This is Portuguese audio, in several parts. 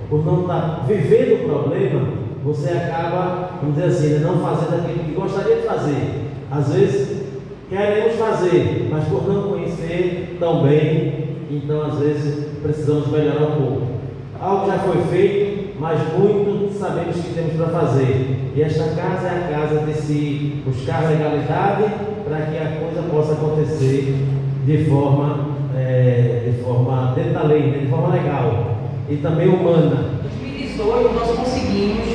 por não estar vivendo o problema, você acaba, vamos dizer assim, não fazendo aquilo que gostaria de fazer. Às vezes queremos fazer, mas por não conhecer tão bem, então às vezes precisamos melhorar um pouco. Algo já foi feito, mas muito sabemos que temos para fazer. E esta casa é a casa de se buscar legalidade para que a coisa possa acontecer de forma dentro da lei, de forma legal e também humana. Em 2018 nós conseguimos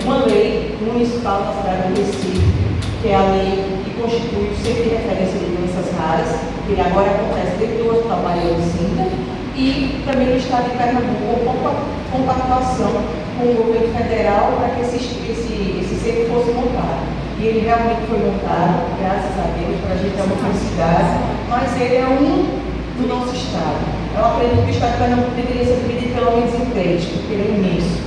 uma lei municipal na cidade de Recife, que é a lei que constitui o Centro de Referência de Doenças Raras, que agora acontece dentro do Hospital Maria Lucinda, e também no estado de Pernambuco, com compactuação com o governo federal para que esse centro fosse montado. E ele realmente foi montado, graças a Deus, para a gente é uma felicidade, mas ele é um do nosso estado. Eu acredito que o estado de Pernambuco deveria ser dividido pelo menos em 3, porque ele é imenso.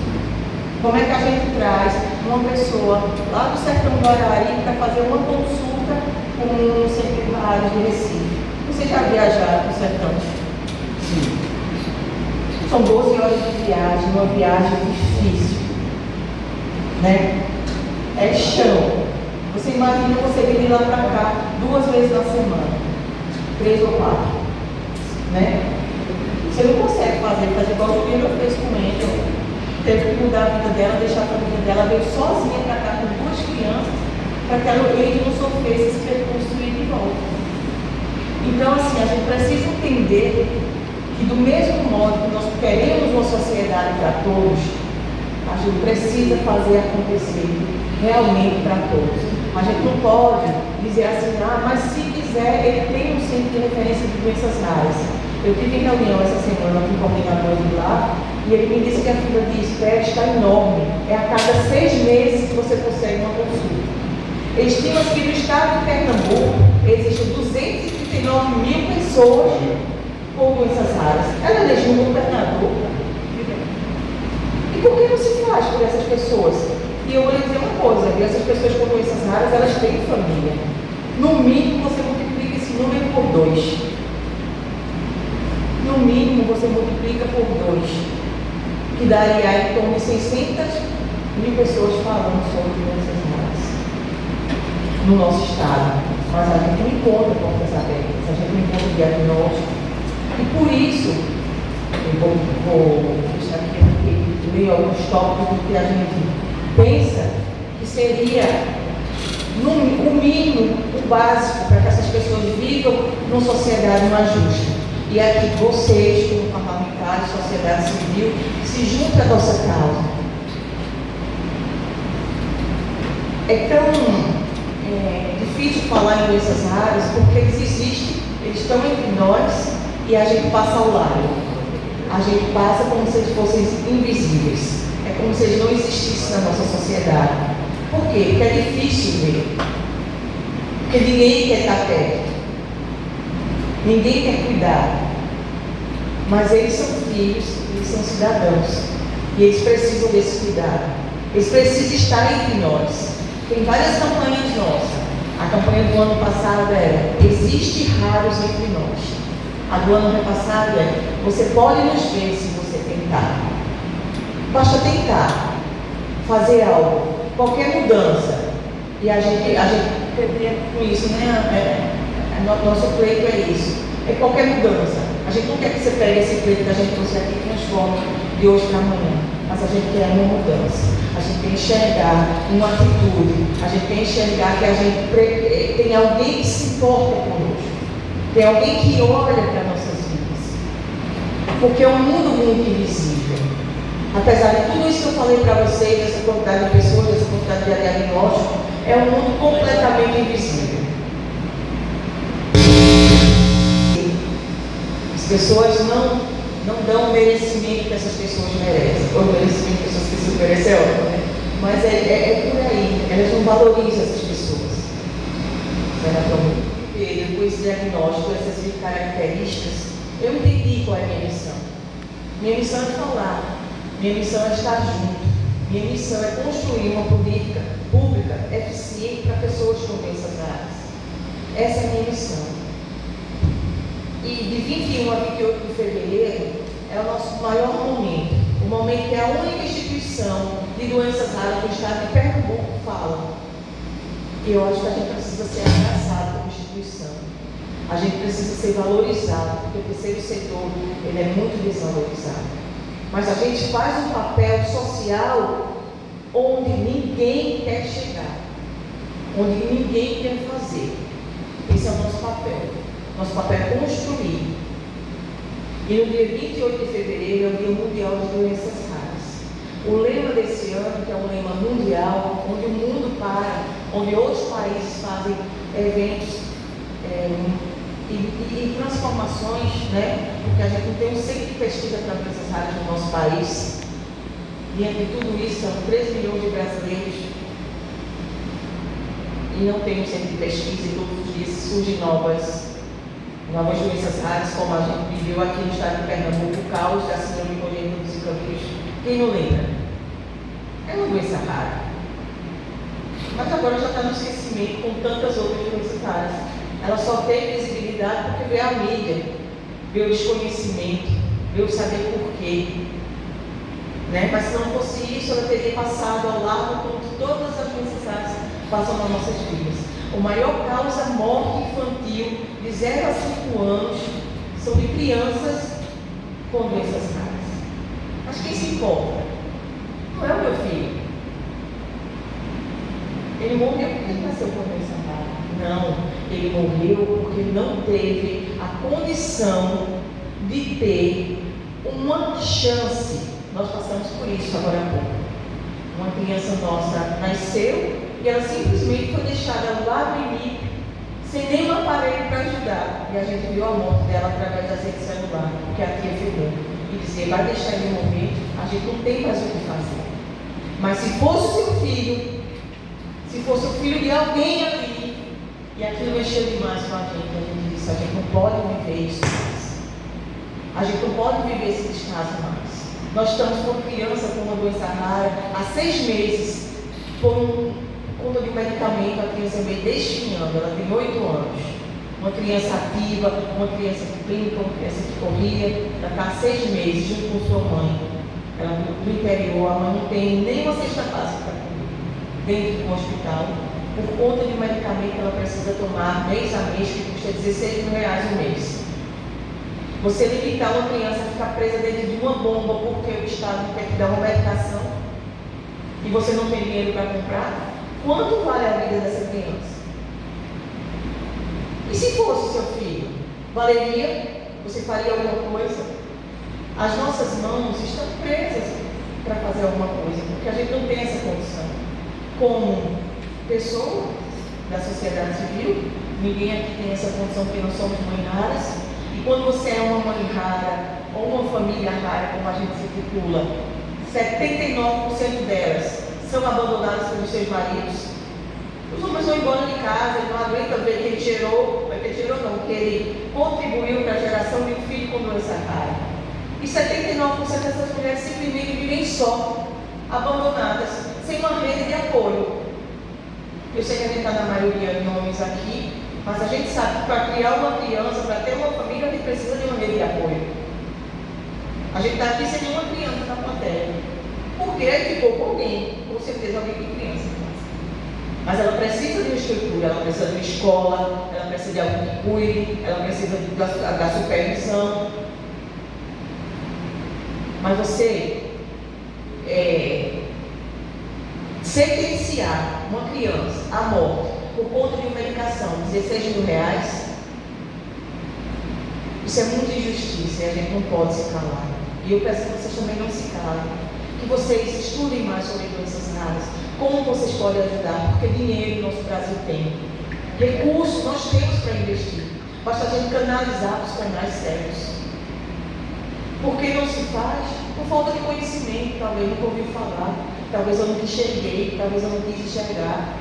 Como é que a gente traz uma pessoa lá do sertão do Araí para fazer uma consulta com um centro de rádio de Recife? Vocês já viajaram para o sertão? Sim. São 12 horas de viagem, uma viagem difícil, né? É chão. Você imagina você vir de lá para cá 2 vezes na semana, 3 ou 4, né? Você não consegue fazer igual o Juliano fez com ele. Teve que mudar a vida dela, deixar a família dela, veio sozinha para cá com 2 crianças, para que ele não sofresse esse percurso de volta. Então, assim, a gente precisa entender que do mesmo modo que nós queremos uma sociedade para todos, a gente precisa fazer acontecer realmente para todos. A gente não pode dizer assim, mas se quiser, ele tem um centro de referência de doenças raras. Eu tive em reunião essa semana com o coordenador de lá, e ele me disse que a fila de espera está enorme. É a cada 6 meses que você consegue uma consulta. Estima-se que no estado de Pernambuco existem 239 mil pessoas com doenças raras. Ela elegeu um governador. E por que não se faz por essas pessoas? E eu vou lhe dizer uma coisa, viu? Essas pessoas com doenças raras, elas têm família. No mínimo, você multiplica esse número por 2. No mínimo, você multiplica por 2, que daria em torno de 600 mil pessoas falando sobre doenças raras no nosso estado. Mas a gente não encontra portas abertas, a gente não encontra diagnóstico. E por isso, eu vou deixar aqui ler alguns tópicos do que a gente pensa que seria o mínimo, o básico, para que essas pessoas vivam numa sociedade mais justa. E aqui vocês, como parlamentares, sociedade civil, se juntem à nossa causa. É tão difícil falar em doenças raras porque eles existem, eles estão entre nós e a gente passa ao lado. A gente passa como se eles fossem invisíveis. É como se eles não existissem na nossa sociedade. Por quê? Porque é difícil ver. Porque ninguém quer estar perto. Ninguém quer cuidar. Mas eles são filhos, eles são cidadãos. E eles precisam desse cuidado. Eles precisam estar entre nós. Tem várias campanhas nossas. A campanha do ano passado era Existe Raros entre nós. A do ano passado é Você pode nos ver se você tentar. Basta tentar fazer algo, qualquer mudança. E a gente quer com isso, né? Nosso pleito é isso. É qualquer mudança. A gente não quer que você pegue esse pleito da gente trouxe aqui e transforme de hoje para amanhã. Mas a gente quer uma mudança. A gente quer enxergar uma atitude. A gente quer enxergar que a gente tem alguém que se importa conosco. Tem alguém que olha para nossas vidas. Porque é um mundo muito invisível. Apesar de tudo isso que eu falei para vocês, dessa quantidade de pessoas, dessa quantidade de diagnóstico, é um mundo completamente invisível. As pessoas não dão o merecimento que essas pessoas merecem. Ou o merecimento que essas pessoas merecem é óbvio, né? Mas é por aí. Elas não valorizam essas pessoas. Com esse diagnóstico, essas características, eu entendi qual é a minha missão. Minha missão é falar. Minha missão é estar junto. Minha missão é construir uma política pública eficiente para pessoas com doenças raras. Essa é a minha missão. E de 21 a 28 de fevereiro é o nosso maior momento. O momento que é a única instituição de doenças raras do estado de Pernambuco fala. Eu acho que a gente precisa ser abraçado como instituição. A gente precisa ser valorizado, porque o terceiro setor ele é muito desvalorizado. Mas a gente faz um papel social onde ninguém quer chegar, onde ninguém quer fazer. Esse é o nosso papel. Nosso papel é construir. E no dia 28 de fevereiro é o Dia Mundial de Doenças Raras. O lema desse ano, que é um lema mundial, onde o mundo para, onde outros países fazem eventos e transformações, né? Porque a gente não tem um centro de pesquisa para doenças raras no nosso país. Diante de tudo isso, são 3 milhões de brasileiros e não tem um centro de pesquisa, e todos os dias surgem novas doenças raras, como a gente viveu aqui no estado de Pernambuco, o caos da síndrome congênita do Zika vírus. Quem não lembra? É uma doença rara. Mas agora já está no esquecimento com tantas outras doenças raras. Ela só tem visibilidade porque veio a mídia, veio o desconhecimento, veio saber porquê. Né? Mas se não fosse isso, ela teria passado ao lado como todas as doenças raras passam nas nossas vidas. O maior causa morte infantil de 0 a 5 anos são de crianças com doenças raras. Mas quem se importa? Não é o meu filho. Ele morreu porque ele nasceu com doença rara. Não, ele morreu porque não teve a condição de ter uma chance. Nós passamos por isso agora há pouco. Uma criança nossa nasceu e ela simplesmente foi deixada lá no IMI, sem nenhum aparelho para ajudar. E a gente viu a morte dela através da rede celular, que a tia filmou. E dizia, vai deixar ele morrer, a gente não tem mais o que fazer. Mas se fosse o seu filho, se fosse o filho de alguém aqui, e aquilo mexeu demais com a gente disse, a gente não pode viver isso mais. A gente não pode viver esse descaso mais. Nós estamos com uma criança com uma doença rara há 6 meses, por conta de um medicamento, a criança veio desfinhando, ela tem 8 anos. Uma criança ativa, uma criança que brinca, uma criança que corria, ela está há 6 meses junto com sua mãe. Ela do interior, a mãe não tem nem uma cesta básica para comer dentro do hospital, por conta de um medicamento que ela precisa tomar mês a mês, que custa R$16 mil o mês. Você limitar uma criança a ficar presa dentro de uma bomba porque o Estado quer te dar uma medicação e você não tem dinheiro para comprar, quanto vale a vida dessa criança? E se fosse seu filho? Valeria? Você faria alguma coisa? As nossas mãos estão presas para fazer alguma coisa, porque a gente não tem essa condição. Como pessoa da sociedade civil, ninguém aqui tem essa condição porque nós somos mães raras. E quando você é uma mãe rara, ou uma família rara, como a gente se titula, 79% delas são abandonadas pelos seus maridos. Os homens vão embora de casa, ele não aguenta ver que ele que ele contribuiu para a geração de um filho com doença rara. E 79% dessas mulheres simplesmente vivem só, abandonadas, sem uma rede de apoio. Eu sei que a gente está na maioria de homens aqui, mas a gente sabe que para criar uma criança, para ter uma família, a gente precisa de uma rede de apoio. A gente está aqui sem nenhuma criança na plateia. Porque aí ficou com alguém, com certeza alguém tem criança. Mas ela precisa de uma estrutura, ela precisa de uma escola, ela precisa de alguém que cuide, ela precisa da supervisão. Mas você sentenciar uma criança à morte por conta de uma medicação, R$16 mil, isso é muita injustiça e a gente não pode se calar. E eu peço que vocês também não se calem, que vocês estudem mais sobre doenças raras, como vocês podem ajudar, porque dinheiro nosso Brasil tem, recursos nós temos para investir, basta a gente canalizar para os canais certos. Por que não se faz? Por falta de conhecimento, talvez nunca ouviu falar, talvez eu não enxerguei, talvez eu não quis enxergar.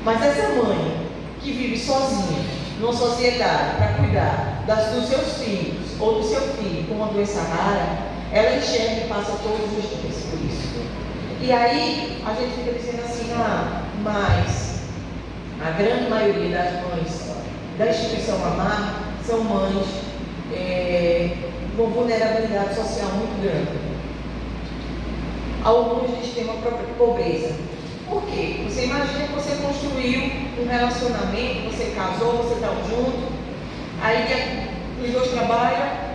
Mas essa mãe que vive sozinha, numa sociedade, para cuidar dos seus filhos ou do seu filho com uma doença rara, ela enxerga e passa todos os dias por isso. E aí a gente fica dizendo assim, mas a grande maioria das mães da instituição AMAR são mães com vulnerabilidade social muito grande. alguns de extrema pobreza. Por quê? Você imagina que você construiu um relacionamento, você casou, você está junto, aí os dois trabalham.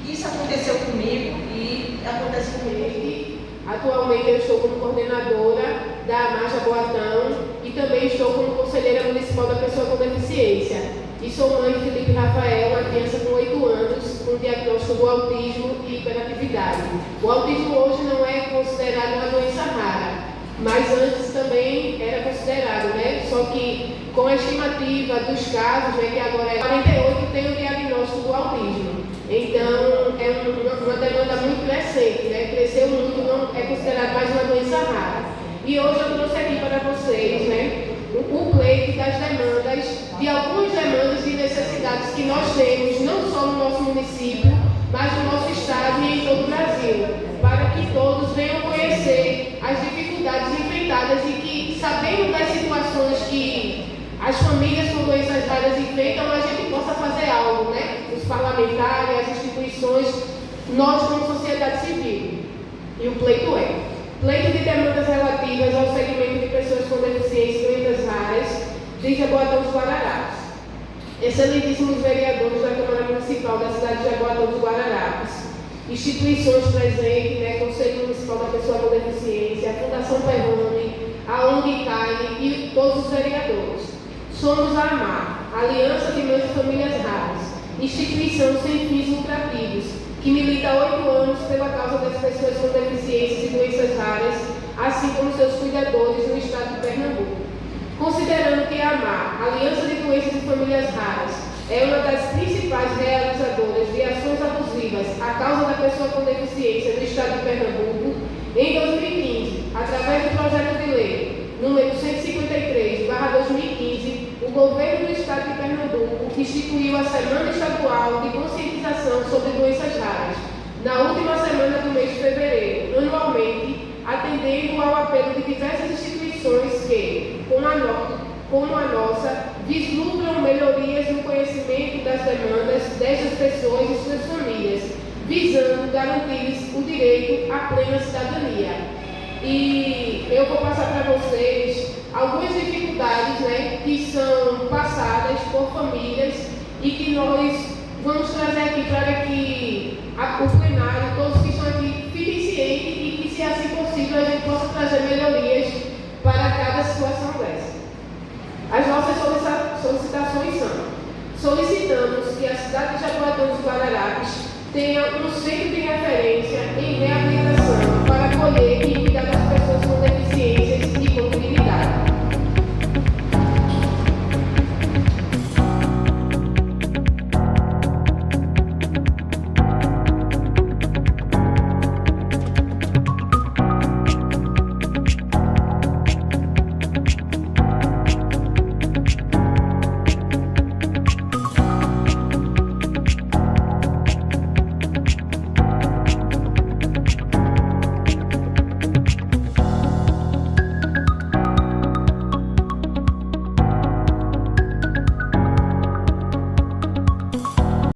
Isso aconteceu comigo e acontece comigo. Atualmente eu estou como coordenadora da Marcha Boatão e também estou como conselheira municipal da pessoa com deficiência. E sou mãe de Felipe Rafael, uma criança com 8 anos, com diagnóstico do autismo e hiperatividade. O autismo hoje não é considerado uma doença rara, mas antes também era considerado, né? Só que com a estimativa dos casos, que agora é 48, tem o diagnóstico do autismo. Então, é uma demanda muito crescente, né? Cresceu muito, não é considerado mais uma doença rara. E hoje eu trouxe aqui para vocês, né, o pleito das demandas, de algumas demandas e necessidades que nós temos, não só no nosso município, mas no nosso estado e em todo o Brasil, para que todos venham conhecer as dificuldades enfrentadas e que, sabendo das situações que as famílias com doenças raras enfrentam, a gente possa fazer algo, né? Os parlamentares, as instituições, nós como sociedade civil. E o pleito é pleito de demandas relativas ao segmento de pessoas com deficiência e doenças raras de Jaboatão dos Guararapes. Excelentíssimos vereadores da Câmara Municipal da cidade de Jaboatão dos Guararapes, instituições presentes, né, Conselho Municipal da Pessoa com Deficiência, a Fundação Perrone, a ONG CAINE e todos os vereadores. Somos a AMAR, Aliança de Mães e Famílias Raras, instituição sem fins lucrativos, que milita há 8 anos pela causa das pessoas com deficiências e doenças raras, assim como seus cuidadores no estado de Pernambuco. Considerando que a AMAR, Aliança de Doenças e Famílias Raras, é uma das principais realizadoras de ações abusivas à causa da pessoa com deficiência no estado de Pernambuco, em 2015, através do projeto de lei número 153/2015, o governo do estado de Pernambuco instituiu a Semana Estadual de Conscientização sobre Doenças Raras, na última semana do mês de fevereiro, anualmente, atendendo ao apelo de diversas instituições que, como a nossa, vislumbram melhorias no conhecimento das demandas destas pessoas e suas famílias, visando garantir-lhes o direito à plena cidadania. E eu vou passar para vocês algumas dificuldades, né, que são passadas por famílias e que nós vamos trazer aqui para que o plenário, todos que estão aqui, fiquem cientes e que, se assim possível, a gente possa trazer melhorias para cada situação dessa. As nossas solicitações são: solicitamos que a cidade de Jaboatão dos Guararapes tenha um centro de referência em